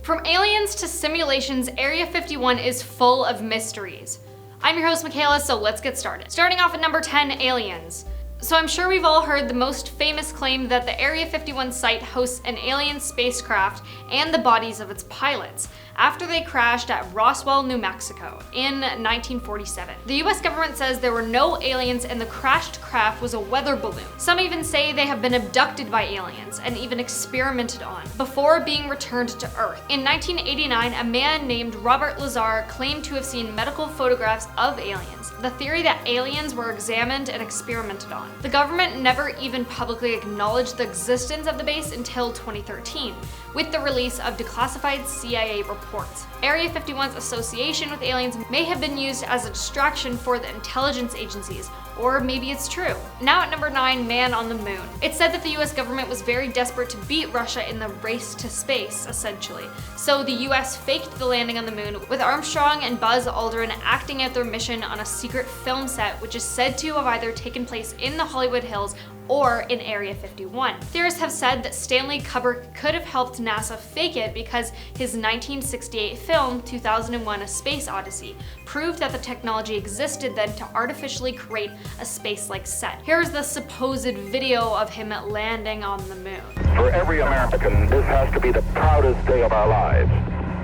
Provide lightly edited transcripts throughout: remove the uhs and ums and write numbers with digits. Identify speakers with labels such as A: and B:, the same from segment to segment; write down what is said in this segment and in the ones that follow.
A: From aliens to simulations, Area 51 is full of mysteries. I'm your host, Makayla, so let's get started. Starting off at number 10, aliens. So I'm sure we've all heard the most famous claim that the Area 51 site hosts an alien spacecraft and the bodies of its pilots after they crashed at Roswell, New Mexico in 1947. The US government says there were no aliens and the crashed craft was a weather balloon. Some even say they have been abducted by aliens and even experimented on before being returned to Earth. In 1989, a man named Robert Lazar claimed to have seen medical photographs of aliens, the theory that aliens were examined and experimented on. The government never even publicly acknowledged the existence of the base until 2013, with the release of declassified CIA reports. Area 51's association with aliens may have been used as a distraction for the intelligence agencies, or maybe it's true. Now at number 9, man on the moon. It's said that the US government was very desperate to beat Russia in the race to space, essentially. So the US faked the landing on the moon, with Armstrong and Buzz Aldrin acting out their mission on a secret film set, which is said to have either taken place in the Hollywood Hills or in Area 51. Theorists have said that Stanley Kubrick could have helped NASA fake it because his 1968 film, 2001: A Space Odyssey, proved that the technology existed then to artificially create a space-like set. Here's the supposed video of him landing on the moon.
B: For every American, this has to be the proudest day of our lives.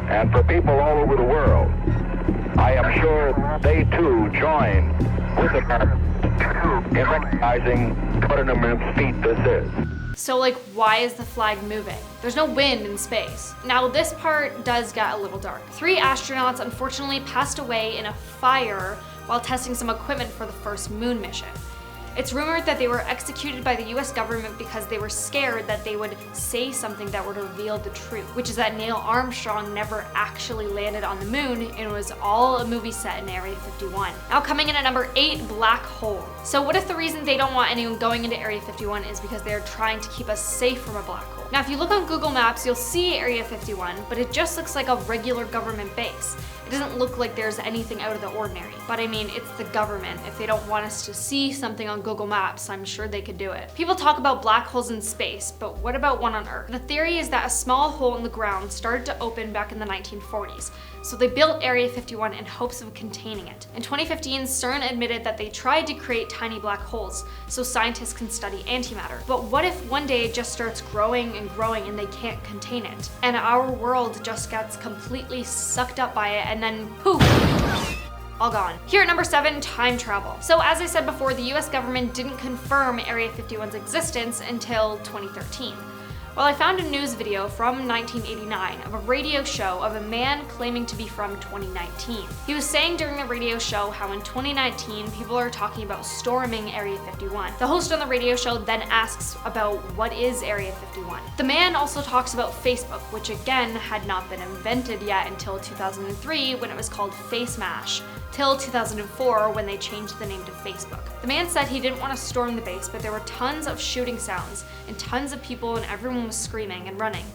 B: And for people all over the world, I am sure they too join with America in recognizing what an immense feat this is.
A: So why is the flag moving? There's no wind in space. Now this part does get a little dark. 3 astronauts unfortunately passed away in a fire while testing some equipment for the first moon mission. It's rumored that they were executed by the US government because they were scared that they would say something that would reveal the truth, which is that Neil Armstrong never actually landed on the moon and it was all a movie set in Area 51. Now coming in at number 8, black hole. So what if the reason they don't want anyone going into Area 51 is because they're trying to keep us safe from a black hole? Now if you look on Google Maps, you'll see Area 51, but it just looks like a regular government base. It doesn't look like there's anything out of the ordinary. But I mean, it's the government. If they don't want us to see something on Google Maps, I'm sure they could do it. People talk about black holes in space, but what about one on Earth? The theory is that a small hole in the ground started to open back in the 1940s, so they built Area 51 in hopes of containing it. In 2015, CERN admitted that they tried to create tiny black holes so scientists can study antimatter. But what if one day it just starts growing and growing and they can't contain it? And our world just gets completely sucked up by it and then poof! All gone. Here at number 7, time travel. So as I said before, the US government didn't confirm Area 51's existence until 2013. Well, I found a news video from 1989 of a radio show of a man claiming to be from 2019. He was saying during the radio show how in 2019 people are talking about storming Area 51. The host on the radio show then asks about what is Area 51. The man also talks about Facebook, which again had not been invented yet until 2003 when it was called Face Mash, till 2004 when they changed the name to Facebook. The man said he didn't want to storm the base, but there were tons of shooting sounds and tons of people and everyone was screaming and running.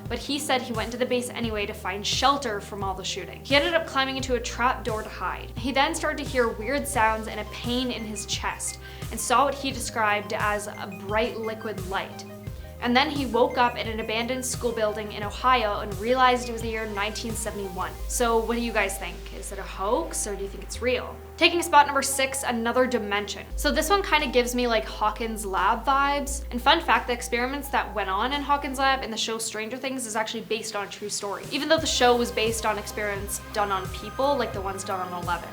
A: But he said he went to the base anyway to find shelter from all the shooting. He ended up climbing into a trap door to hide. He then started to hear weird sounds and a pain in his chest and saw what he described as a bright liquid light. And then he woke up at an abandoned school building in Ohio and realized it was the year 1971. So what do you guys think? Is it a hoax or do you think it's real? Taking spot number 6, another dimension. So this one kind of gives me like Hawkins' lab vibes. And fun fact, the experiments that went on in Hawkins' lab in the show Stranger Things is actually based on a true story. Even though the show was based on experiments done on people, like the ones done on 11.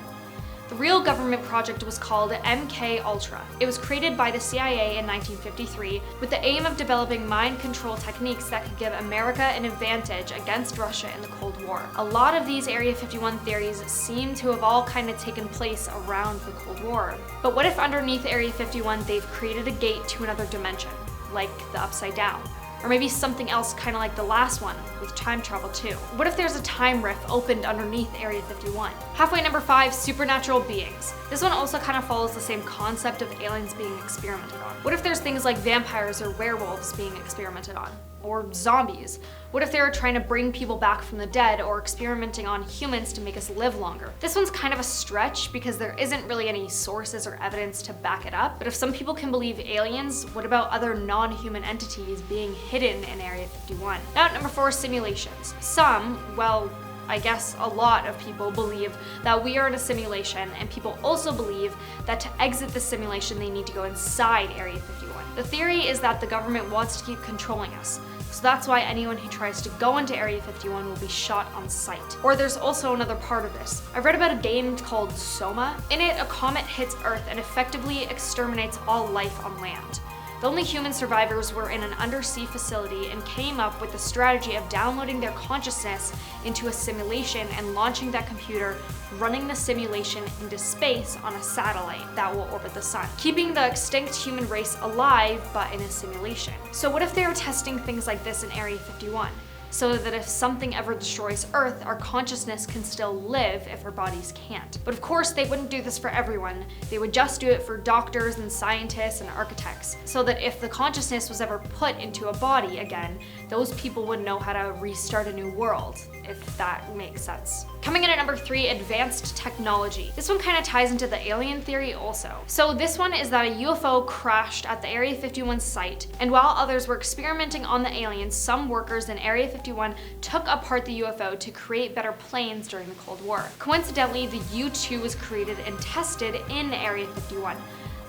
A: The real government project was called MK Ultra. It was created by the CIA in 1953 with the aim of developing mind control techniques that could give America an advantage against Russia in the Cold War. A lot of these Area 51 theories seem to have all kind of taken place around the Cold War. But what if underneath Area 51 they've created a gate to another dimension, like the Upside Down? Or maybe something else kind of like the last one, with time travel too. What if there's a time rift opened underneath Area 51? Halfway number 5, supernatural beings. This one also kind of follows the same concept of aliens being experimented on. What if there's things like vampires or werewolves being experimented on? Or zombies? What if they were trying to bring people back from the dead or experimenting on humans to make us live longer? This one's kind of a stretch because there isn't really any sources or evidence to back it up, but if some people can believe aliens, what about other non-human entities being hidden in Area 51? Now at number 4, simulations. Some, well, I guess a lot of people believe that we are in a simulation, and people also believe that to exit the simulation they need to go inside Area 51. The theory is that the government wants to keep controlling us, so that's why anyone who tries to go into Area 51 will be shot on sight. Or there's also another part of this. I've read about a game called Soma. In it, a comet hits Earth and effectively exterminates all life on land. The only human survivors were in an undersea facility and came up with the strategy of downloading their consciousness into a simulation and launching that computer, running the simulation into space on a satellite that will orbit the sun, keeping the extinct human race alive but in a simulation. So what if they were testing things like this in Area 51? So that if something ever destroys Earth, our consciousness can still live if our bodies can't. But of course, they wouldn't do this for everyone. They would just do it for doctors and scientists and architects, so that if the consciousness was ever put into a body again, those people would know how to restart a new world, if that makes sense. Coming in at number 3, advanced technology. This one kind of ties into the alien theory also. So this one is that a UFO crashed at the Area 51 site, and while others were experimenting on the aliens, some workers in Area 51 took apart the UFO to create better planes during the Cold War. Coincidentally, the U-2 was created and tested in Area 51.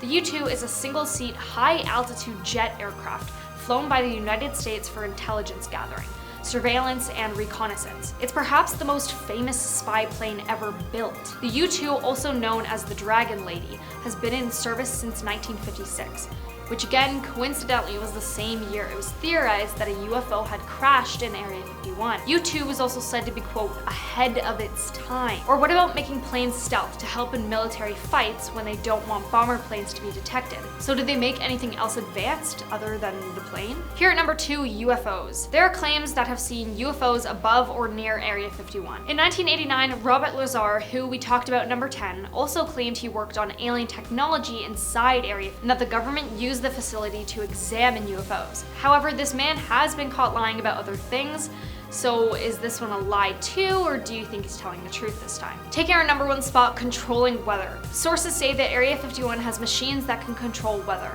A: The U-2 is a single-seat, high-altitude jet aircraft flown by the United States for intelligence gathering, surveillance, and reconnaissance. It's perhaps the most famous spy plane ever built. The U-2, also known as the Dragon Lady, has been in service since 1956. Which again, coincidentally, was the same year it was theorized that a UFO had crashed in Area 51. U-2 was also said to be, quote, ahead of its time. Or what about making planes stealth to help in military fights when they don't want bomber planes to be detected? So did they make anything else advanced other than the plane? Here at number 2, UFOs. There are claims that have seen UFOs above or near Area 51. In 1989, Robert Lazar, who we talked about at number 10, also claimed he worked on alien technology inside Area and that the government used the facility to examine UFOs. However, this man has been caught lying about other things, so is this one a lie too, or do you think he's telling the truth this time? Taking our number 1 spot, controlling weather. Sources say that Area 51 has machines that can control weather.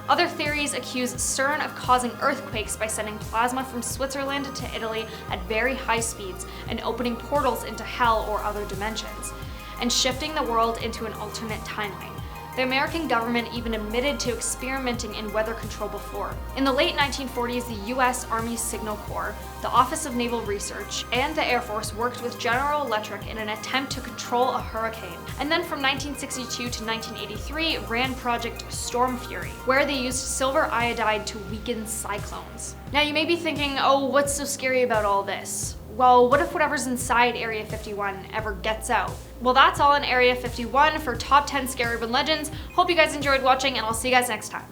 A: Other theories accuse CERN of causing earthquakes by sending plasma from Switzerland to Italy at very high speeds and opening portals into hell or other dimensions, and shifting the world into an alternate timeline. The American government even admitted to experimenting in weather control before. In the late 1940s, the US Army Signal Corps, the Office of Naval Research, and the Air Force worked with General Electric in an attempt to control a hurricane. And then from 1962 to 1983 ran Project Storm Fury, where they used silver iodide to weaken cyclones. Now you may be thinking, oh, what's so scary about all this? Well, what if whatever's inside Area 51 ever gets out? Well, that's all in Area 51 for Top 10 Scary Urban Legends. Hope you guys enjoyed watching, and I'll see you guys next time.